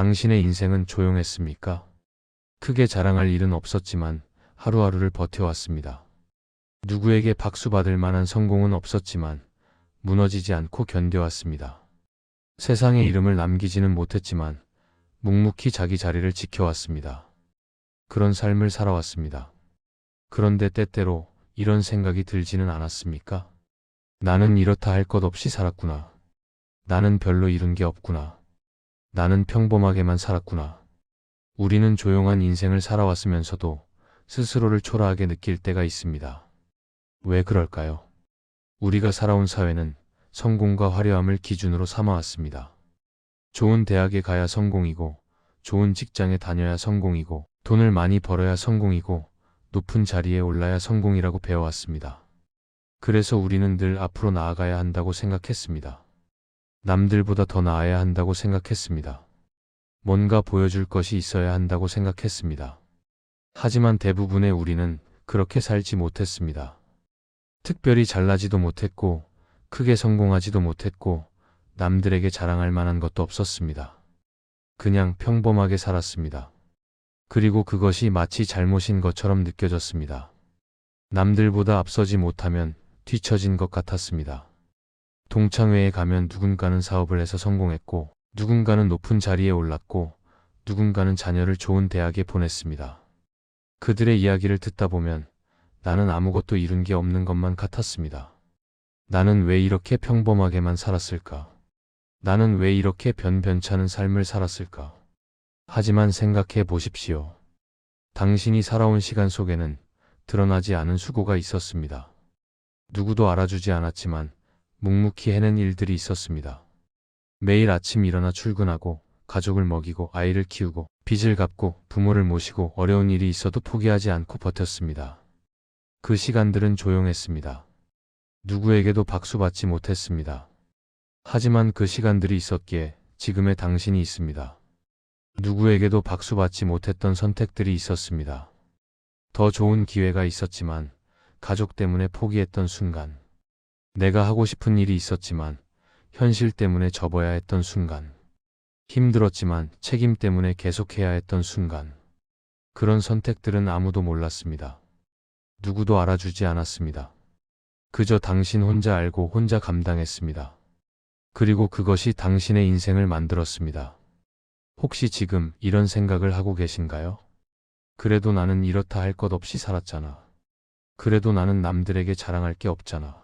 당신의 인생은 조용했습니까? 크게 자랑할 일은 없었지만 하루하루를 버텨왔습니다. 누구에게 박수 받을 만한 성공은 없었지만 무너지지 않고 견뎌왔습니다. 세상에 이름을 남기지는 못했지만 묵묵히 자기 자리를 지켜왔습니다. 그런 삶을 살아왔습니다. 그런데 때때로 이런 생각이 들지는 않았습니까? 나는 이렇다 할 것 없이 살았구나. 나는 별로 이룬 게 없구나. 나는 평범하게만 살았구나. 우리는 조용한 인생을 살아왔으면서도 스스로를 초라하게 느낄 때가 있습니다. 왜 그럴까요? 우리가 살아온 사회는 성공과 화려함을 기준으로 삼아왔습니다. 좋은 대학에 가야 성공이고, 좋은 직장에 다녀야 성공이고, 돈을 많이 벌어야 성공이고, 높은 자리에 올라야 성공이라고 배워왔습니다. 그래서 우리는 늘 앞으로 나아가야 한다고 생각했습니다. 남들보다 더 나아야 한다고 생각했습니다. 뭔가 보여줄 것이 있어야 한다고 생각했습니다. 하지만 대부분의 우리는 그렇게 살지 못했습니다. 특별히 잘나지도 못했고, 크게 성공하지도 못했고, 남들에게 자랑할 만한 것도 없었습니다. 그냥 평범하게 살았습니다. 그리고 그것이 마치 잘못인 것처럼 느껴졌습니다. 남들보다 앞서지 못하면 뒤처진 것 같았습니다. 동창회에 가면 누군가는 사업을 해서 성공했고, 누군가는 높은 자리에 올랐고, 누군가는 자녀를 좋은 대학에 보냈습니다. 그들의 이야기를 듣다 보면 나는 아무것도 이룬 게 없는 것만 같았습니다. 나는 왜 이렇게 평범하게만 살았을까? 나는 왜 이렇게 변변찮은 삶을 살았을까? 하지만 생각해 보십시오. 당신이 살아온 시간 속에는 드러나지 않은 수고가 있었습니다. 누구도 알아주지 않았지만 묵묵히 해낸 일들이 있었습니다. 매일 아침 일어나 출근하고 가족을 먹이고 아이를 키우고 빚을 갚고 부모를 모시고 어려운 일이 있어도 포기하지 않고 버텼습니다. 그 시간들은 조용했습니다. 누구에게도 박수 받지 못했습니다. 하지만 그 시간들이 있었기에 지금의 당신이 있습니다. 누구에게도 박수 받지 못했던 선택들이 있었습니다. 더 좋은 기회가 있었지만 가족 때문에 포기했던 순간, 내가 하고 싶은 일이 있었지만 현실 때문에 접어야 했던 순간, 힘들었지만 책임 때문에 계속해야 했던 순간, 그런 선택들은 아무도 몰랐습니다. 누구도 알아주지 않았습니다. 그저 당신 혼자 알고 혼자 감당했습니다. 그리고 그것이 당신의 인생을 만들었습니다. 혹시 지금 이런 생각을 하고 계신가요? 그래도 나는 이렇다 할 것 없이 살았잖아. 그래도 나는 남들에게 자랑할 게 없잖아.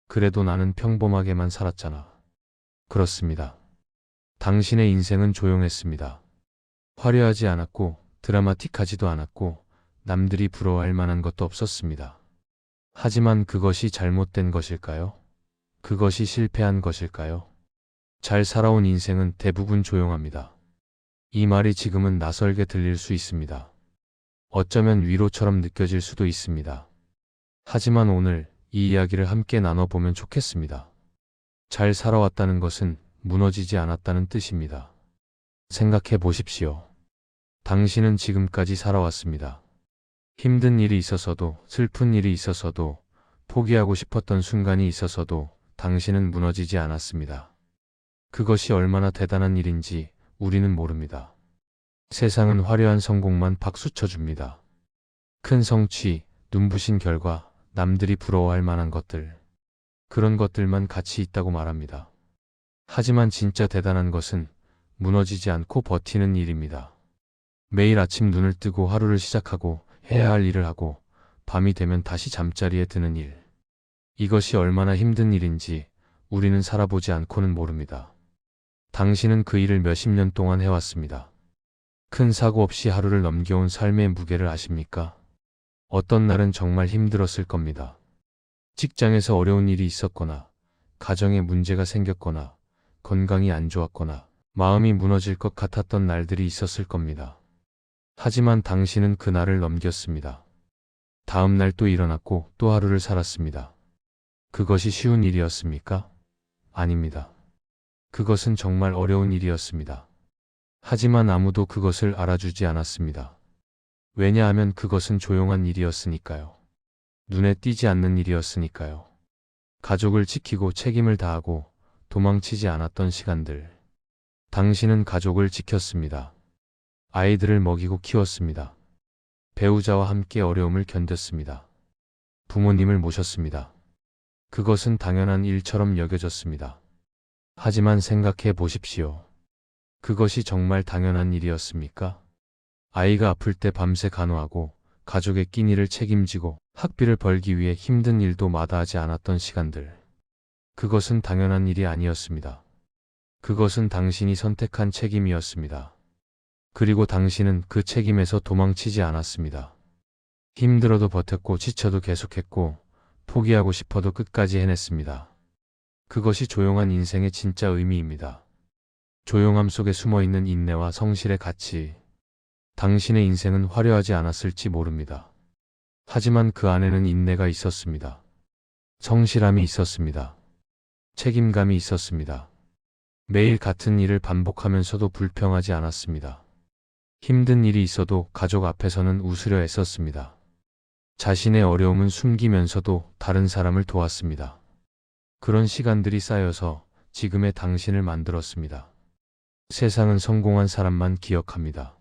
그래도 나는 평범하게만 살았잖아. 그렇습니다. 당신의 인생은 조용했습니다. 화려하지 않았고 드라마틱하지도 않았고 남들이 부러워할 만한 것도 없었습니다. 하지만 그것이 잘못된 것일까요? 그것이 실패한 것일까요? 잘 살아온 인생은 대부분 조용합니다. 이 말이 지금은 낯설게 들릴 수 있습니다. 어쩌면 위로처럼 느껴질 수도 있습니다. 하지만 오늘 이 이야기를 함께 나눠보면 좋겠습니다. 잘 살아왔다는 것은 무너지지 않았다는 뜻입니다. 생각해 보십시오. 당신은 지금까지 살아왔습니다. 힘든 일이 있어서도, 슬픈 일이 있어서도, 포기하고 싶었던 순간이 있어서도 당신은 무너지지 않았습니다. 그것이 얼마나 대단한 일인지 우리는 모릅니다. 세상은 화려한 성공만 박수쳐줍니다. 큰 성취, 눈부신 결과, 남들이 부러워할 만한 것들, 그런 것들만 가치 있다고 말합니다. 하지만 진짜 대단한 것은 무너지지 않고 버티는 일입니다. 매일 아침 눈을 뜨고 하루를 시작하고 해야 할 일을 하고 밤이 되면 다시 잠자리에 드는 일. 이것이 얼마나 힘든 일인지 우리는 살아보지 않고는 모릅니다. 당신은 그 일을 몇십 년 동안 해왔습니다. 큰 사고 없이 하루를 넘겨온 삶의 무게를 아십니까? 어떤 날은 정말 힘들었을 겁니다. 직장에서 어려운 일이 있었거나, 가정에 문제가 생겼거나, 건강이 안 좋았거나, 마음이 무너질 것 같았던 날들이 있었을 겁니다. 하지만 당신은 그 날을 넘겼습니다. 다음 날 또 일어났고 또 하루를 살았습니다. 그것이 쉬운 일이었습니까? 아닙니다. 그것은 정말 어려운 일이었습니다. 하지만 아무도 그것을 알아주지 않았습니다. 왜냐하면 그것은 조용한 일이었으니까요. 눈에 띄지 않는 일이었으니까요. 가족을 지키고 책임을 다하고 도망치지 않았던 시간들. 당신은 가족을 지켰습니다. 아이들을 먹이고 키웠습니다. 배우자와 함께 어려움을 견뎠습니다. 부모님을 모셨습니다. 그것은 당연한 일처럼 여겨졌습니다. 하지만 생각해 보십시오. 그것이 정말 당연한 일이었습니까? 아이가 아플 때 밤새 간호하고 가족의 끼니를 책임지고 학비를 벌기 위해 힘든 일도 마다하지 않았던 시간들. 그것은 당연한 일이 아니었습니다. 그것은 당신이 선택한 책임이었습니다. 그리고 당신은 그 책임에서 도망치지 않았습니다. 힘들어도 버텼고 지쳐도 계속했고 포기하고 싶어도 끝까지 해냈습니다. 그것이 조용한 인생의 진짜 의미입니다. 조용함 속에 숨어있는 인내와 성실의 가치. 당신의 인생은 화려하지 않았을지 모릅니다. 하지만 그 안에는 인내가 있었습니다. 성실함이 있었습니다. 책임감이 있었습니다. 매일 같은 일을 반복하면서도 불평하지 않았습니다. 힘든 일이 있어도 가족 앞에서는 웃으려 애썼습니다. 자신의 어려움은 숨기면서도 다른 사람을 도왔습니다. 그런 시간들이 쌓여서 지금의 당신을 만들었습니다. 세상은 성공한 사람만 기억합니다.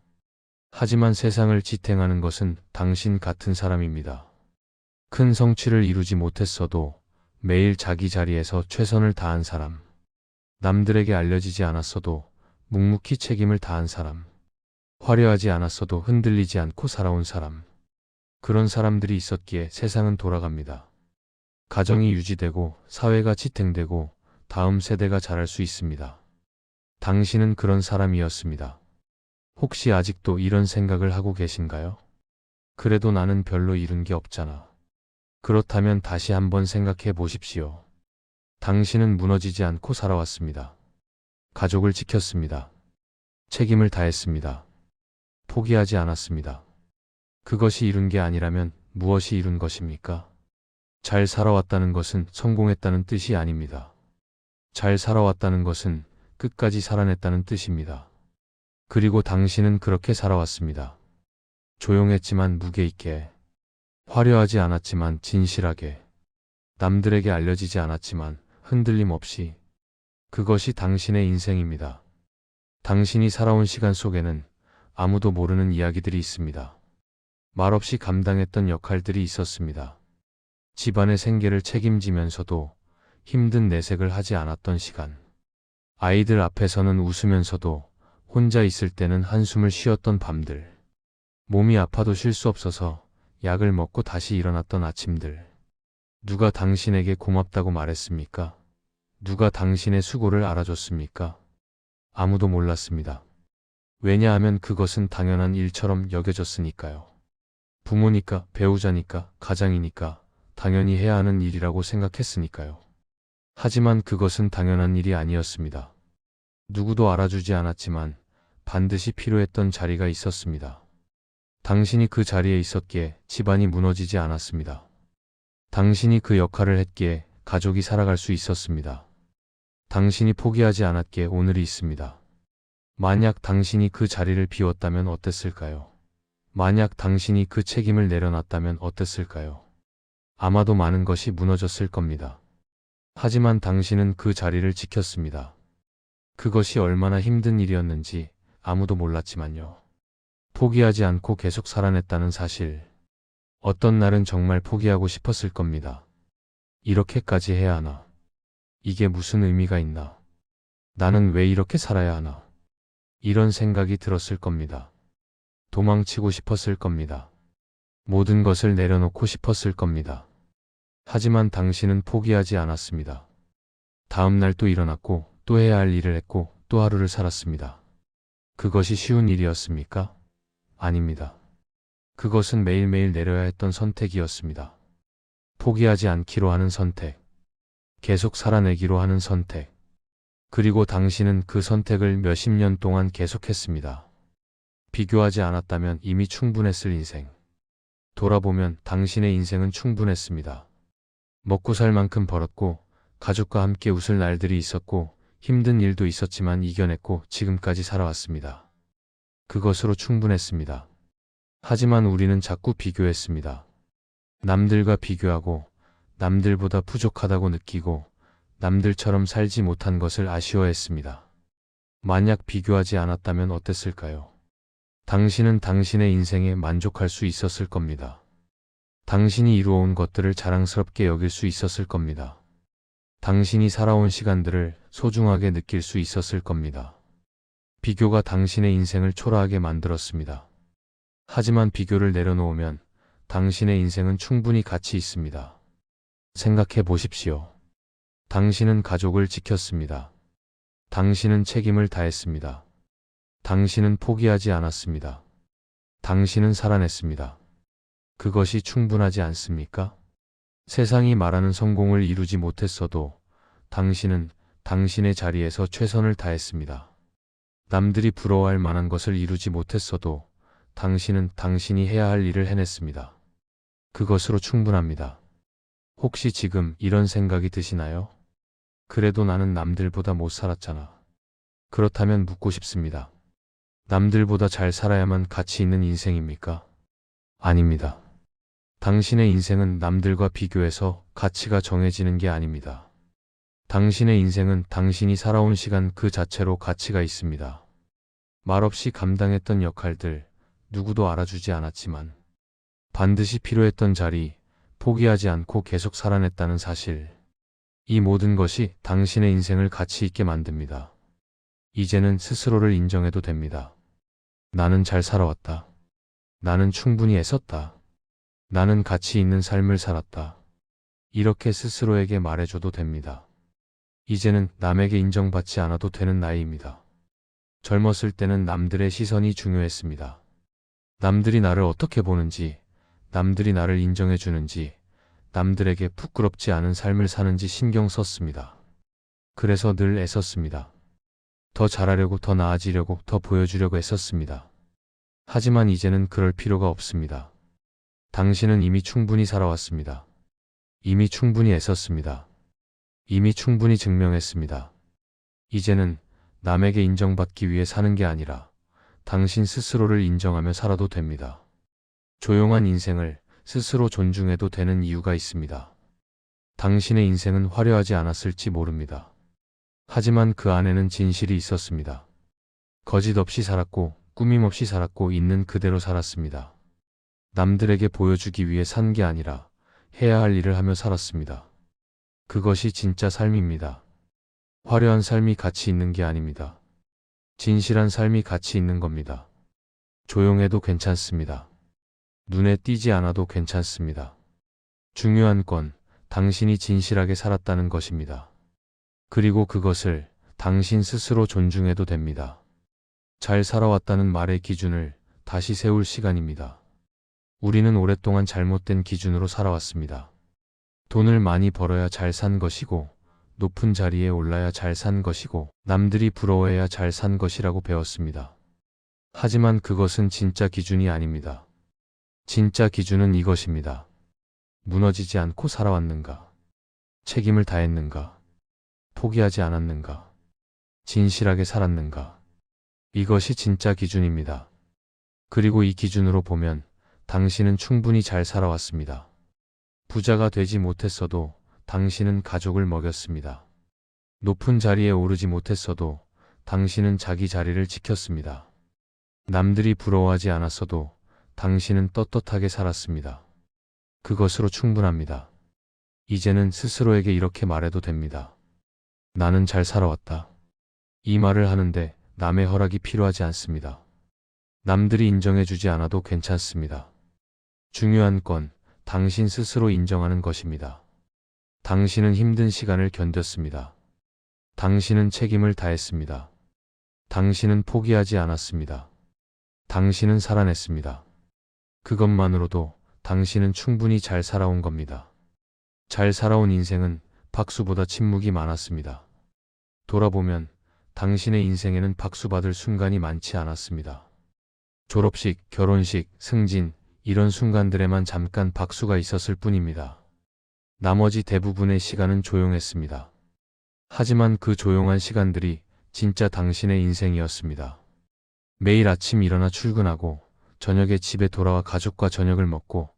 하지만 세상을 지탱하는 것은 당신 같은 사람입니다. 큰 성취를 이루지 못했어도 매일 자기 자리에서 최선을 다한 사람. 남들에게 알려지지 않았어도 묵묵히 책임을 다한 사람. 화려하지 않았어도 흔들리지 않고 살아온 사람. 그런 사람들이 있었기에 세상은 돌아갑니다. 가정이 유지되고 사회가 지탱되고 다음 세대가 자랄 수 있습니다. 당신은 그런 사람이었습니다. 혹시 아직도 이런 생각을 하고 계신가요? 그래도 나는 별로 잃은 게 없잖아. 그렇다면 다시 한번 생각해 보십시오. 당신은 무너지지 않고 살아왔습니다. 가족을 지켰습니다. 책임을 다했습니다. 포기하지 않았습니다. 그것이 이룬 게 아니라면 무엇이 이룬 것입니까? 잘 살아왔다는 것은 성공했다는 뜻이 아닙니다. 잘 살아왔다는 것은 끝까지 살아냈다는 뜻입니다. 그리고 당신은 그렇게 살아왔습니다. 조용했지만 무게 있게, 화려하지 않았지만 진실하게, 남들에게 알려지지 않았지만 흔들림 없이. 그것이 당신의 인생입니다. 당신이 살아온 시간 속에는 아무도 모르는 이야기들이 있습니다. 말없이 감당했던 역할들이 있었습니다. 집안의 생계를 책임지면서도 힘든 내색을 하지 않았던 시간. 아이들 앞에서는 웃으면서도 혼자 있을 때는 한숨을 쉬었던 밤들. 몸이 아파도 쉴 수 없어서 약을 먹고 다시 일어났던 아침들. 누가 당신에게 고맙다고 말했습니까? 누가 당신의 수고를 알아줬습니까? 아무도 몰랐습니다. 왜냐하면 그것은 당연한 일처럼 여겨졌으니까요. 부모니까, 배우자니까, 가장이니까 당연히 해야 하는 일이라고 생각했으니까요. 하지만 그것은 당연한 일이 아니었습니다. 누구도 알아주지 않았지만 반드시 필요했던 자리가 있었습니다. 당신이 그 자리에 있었기에 집안이 무너지지 않았습니다. 당신이 그 역할을 했기에 가족이 살아갈 수 있었습니다. 당신이 포기하지 않았기에 오늘이 있습니다. 만약 당신이 그 자리를 비웠다면 어땠을까요? 만약 당신이 그 책임을 내려놨다면 어땠을까요? 아마도 많은 것이 무너졌을 겁니다. 하지만 당신은 그 자리를 지켰습니다. 그것이 얼마나 힘든 일이었는지 아무도 몰랐지만요. 포기하지 않고 계속 살아냈다는 사실. 어떤 날은 정말 포기하고 싶었을 겁니다. 이렇게까지 해야 하나? 이게 무슨 의미가 있나? 나는 왜 이렇게 살아야 하나? 이런 생각이 들었을 겁니다. 도망치고 싶었을 겁니다. 모든 것을 내려놓고 싶었을 겁니다. 하지만 당신은 포기하지 않았습니다. 다음 날 또 일어났고 또 해야 할 일을 했고 또 하루를 살았습니다. 그것이 쉬운 일이었습니까? 아닙니다. 그것은 매일매일 내려야 했던 선택이었습니다. 포기하지 않기로 하는 선택. 계속 살아내기로 하는 선택. 그리고 당신은 그 선택을 몇십 년 동안 계속했습니다. 비교하지 않았다면 이미 충분했을 인생. 돌아보면 당신의 인생은 충분했습니다. 먹고 살 만큼 벌었고 가족과 함께 웃을 날들이 있었고 힘든 일도 있었지만 이겨냈고 지금까지 살아왔습니다. 그것으로 충분했습니다. 하지만 우리는 자꾸 비교했습니다. 남들과 비교하고 남들보다 부족하다고 느끼고 남들처럼 살지 못한 것을 아쉬워했습니다. 만약 비교하지 않았다면 어땠을까요? 당신은 당신의 인생에 만족할 수 있었을 겁니다. 당신이 이루어온 것들을 자랑스럽게 여길 수 있었을 겁니다. 당신이 살아온 시간들을 소중하게 느낄 수 있었을 겁니다. 비교가 당신의 인생을 초라하게 만들었습니다. 하지만 비교를 내려놓으면 당신의 인생은 충분히 가치 있습니다. 생각해 보십시오. 당신은 가족을 지켰습니다. 당신은 책임을 다했습니다. 당신은 포기하지 않았습니다. 당신은 살아냈습니다. 그것이 충분하지 않습니까? 세상이 말하는 성공을 이루지 못했어도 당신은 당신의 자리에서 최선을 다했습니다. 남들이 부러워할 만한 것을 이루지 못했어도 당신은 당신이 해야 할 일을 해냈습니다. 그것으로 충분합니다. 혹시 지금 이런 생각이 드시나요? 그래도 나는 남들보다 못 살았잖아. 그렇다면 묻고 싶습니다. 남들보다 잘 살아야만 가치 있는 인생입니까? 아닙니다. 당신의 인생은 남들과 비교해서 가치가 정해지는 게 아닙니다. 당신의 인생은 당신이 살아온 시간 그 자체로 가치가 있습니다. 말없이 감당했던 역할들, 누구도 알아주지 않았지만 반드시 필요했던 자리, 포기하지 않고 계속 살아냈다는 사실. 이 모든 것이 당신의 인생을 가치 있게 만듭니다. 이제는 스스로를 인정해도 됩니다. 나는 잘 살아왔다. 나는 충분히 애썼다. 나는 가치 있는 삶을 살았다. 이렇게 스스로에게 말해줘도 됩니다. 이제는 남에게 인정받지 않아도 되는 나이입니다. 젊었을 때는 남들의 시선이 중요했습니다. 남들이 나를 어떻게 보는지, 남들이 나를 인정해주는지, 남들에게 부끄럽지 않은 삶을 사는지 신경 썼습니다. 그래서 늘 애썼습니다. 더 잘하려고, 더 나아지려고, 더 보여주려고 애썼습니다. 하지만 이제는 그럴 필요가 없습니다. 당신은 이미 충분히 살아왔습니다. 이미 충분히 애썼습니다. 이미 충분히 증명했습니다. 이제는 남에게 인정받기 위해 사는 게 아니라 당신 스스로를 인정하며 살아도 됩니다. 조용한 인생을 스스로 존중해도 되는 이유가 있습니다. 당신의 인생은 화려하지 않았을지 모릅니다. 하지만 그 안에는 진실이 있었습니다. 거짓 없이 살았고 꾸밈 없이 살았고 있는 그대로 살았습니다. 남들에게 보여주기 위해 산 게 아니라 해야 할 일을 하며 살았습니다. 그것이 진짜 삶입니다. 화려한 삶이 가치 있는 게 아닙니다. 진실한 삶이 가치 있는 겁니다. 조용해도 괜찮습니다. 눈에 띄지 않아도 괜찮습니다. 중요한 건 당신이 진실하게 살았다는 것입니다. 그리고 그것을 당신 스스로 존중해도 됩니다. 잘 살아왔다는 말의 기준을 다시 세울 시간입니다. 우리는 오랫동안 잘못된 기준으로 살아왔습니다. 돈을 많이 벌어야 잘 산 것이고, 높은 자리에 올라야 잘 산 것이고, 남들이 부러워해야 잘 산 것이라고 배웠습니다. 하지만 그것은 진짜 기준이 아닙니다. 진짜 기준은 이것입니다. 무너지지 않고 살아왔는가? 책임을 다했는가? 포기하지 않았는가? 진실하게 살았는가? 이것이 진짜 기준입니다. 그리고 이 기준으로 보면 당신은 충분히 잘 살아왔습니다. 부자가 되지 못했어도 당신은 가족을 먹였습니다. 높은 자리에 오르지 못했어도 당신은 자기 자리를 지켰습니다. 남들이 부러워하지 않았어도 당신은 떳떳하게 살았습니다. 그것으로 충분합니다. 이제는 스스로에게 이렇게 말해도 됩니다. 나는 잘 살아왔다. 이 말을 하는데 남의 허락이 필요하지 않습니다. 남들이 인정해주지 않아도 괜찮습니다. 중요한 건 당신 스스로 인정하는 것입니다. 당신은 힘든 시간을 견뎠습니다. 당신은 책임을 다했습니다. 당신은 포기하지 않았습니다. 당신은 살아냈습니다. 그것만으로도 당신은 충분히 잘 살아온 겁니다. 잘 살아온 인생은 박수보다 침묵이 많았습니다. 돌아보면 당신의 인생에는 박수받을 순간이 많지 않았습니다. 졸업식, 결혼식, 승진, 이런 순간들에만 잠깐 박수가 있었을 뿐입니다. 나머지 대부분의 시간은 조용했습니다. 하지만 그 조용한 시간들이 진짜 당신의 인생이었습니다. 매일 아침 일어나 출근하고 저녁에 집에 돌아와 가족과 저녁을 먹고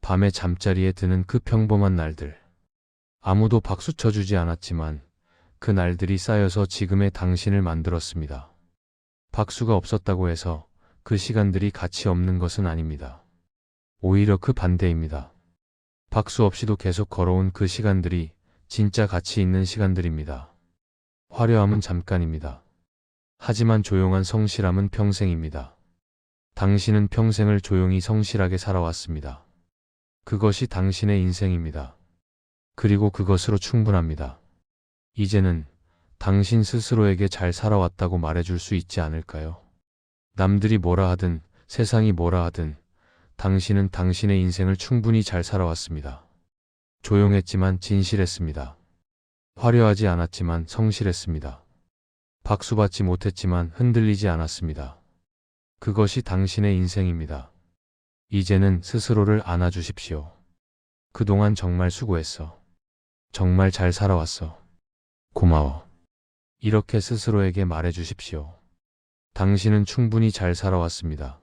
밤에 잠자리에 드는 그 평범한 날들. 아무도 박수 쳐주지 않았지만 그 날들이 쌓여서 지금의 당신을 만들었습니다. 박수가 없었다고 해서 그 시간들이 가치 없는 것은 아닙니다. 오히려 그 반대입니다. 박수 없이도 계속 걸어온 그 시간들이 진짜 가치 있는 시간들입니다. 화려함은 잠깐입니다. 하지만 조용한 성실함은 평생입니다. 당신은 평생을 조용히 성실하게 살아왔습니다. 그것이 당신의 인생입니다. 그리고 그것으로 충분합니다. 이제는 당신 스스로에게 잘 살아왔다고 말해줄 수 있지 않을까요? 남들이 뭐라 하든 세상이 뭐라 하든 당신은 당신의 인생을 충분히 잘 살아왔습니다. 조용했지만 진실했습니다. 화려하지 않았지만 성실했습니다. 박수받지 못했지만 흔들리지 않았습니다. 그것이 당신의 인생입니다. 이제는 스스로를 안아주십시오. 그동안 정말 수고했어. 정말 잘 살아왔어. 고마워. 이렇게 스스로에게 말해주십시오. 당신은 충분히 잘 살아왔습니다.